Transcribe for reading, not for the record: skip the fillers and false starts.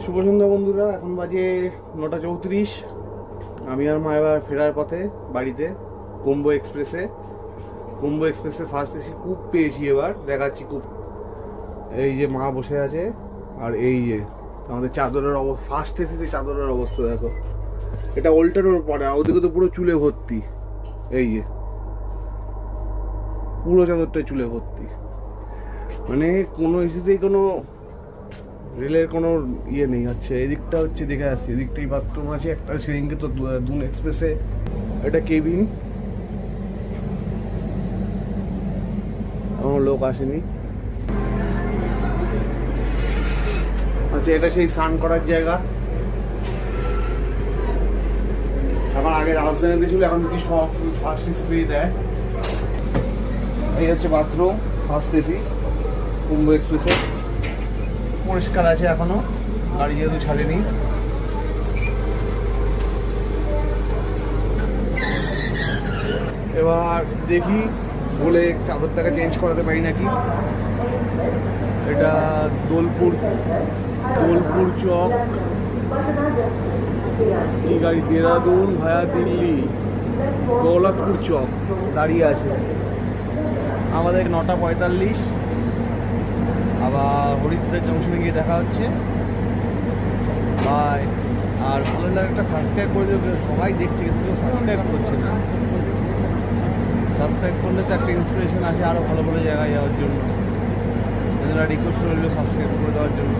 শুভ সন্ধ্যা বন্ধুরা, এখন বাজে 9:34। আমি আর মা এবার ফেরার পথে বাড়িতে কুম্ভ এক্সপ্রেসে ফার্স্ট এসি কূপ পেয়েছি। এবার দেখাচ্ছি কূপ। এই যে মা বসে আছে, আর এই যে আমাদের চাদরের ফার্স্ট এসিতে চাদরের অবস্থা দেখো। এটা ওল্টারও পড়ে, ওদিকে তো পুরো চুলে ভর্তি। এই যে পুরো চাদরটাই চুলে ভর্তি, মানে কোনো এসিতেই কোনো রেলের কোনো ইয়ে নেই। হচ্ছে এদিকটা হচ্ছে দেখে আসছি, এদিকটাই বাথরুম আছে একটা। সেদিনকে তো দুন এক্সপ্রেসে এটা কেবিন, এখনো লোক আসেনি। আচ্ছা, এটা সেই স্নান করার জায়গা। এখন আগে রাজধানীতে ছিল, এখন কি সব ফার্স্ট এসি দেয়। এই হচ্ছে বাথরুম ফার্স্ট এসি কুম্ভ এক্সপ্রেসে। পরিষ্কার আছে এখনো, গাড়ি যেহেতু ছাড়েনি। এবার দেখি বলে চাদরটাকে চেঞ্জ করাতে পারি নাকি। এটা দোলপুর চক কি গাড়ি, দেরাদুন ভায়া দিল্লি দৌলতপুর চক দাঁড়িয়ে আছে। আমাদের 9:45, আবার হরিদ্বার জংশনে গিয়ে দেখা হচ্ছে। বাই। আর ভালো লাগে একটা সাবস্ক্রাইব করে দেবে, সবাই দেখছে কিন্তু কেউ সাবস্ক্রাইব করছে না। সাবস্ক্রাইব করলে তো একটা ইন্সপিরেশন আসে আরও ভালো ভালো জায়গায় যাওয়ার জন্য। রিকোয়েস্ট রইল সাবস্ক্রাইব করে দেওয়ার জন্য।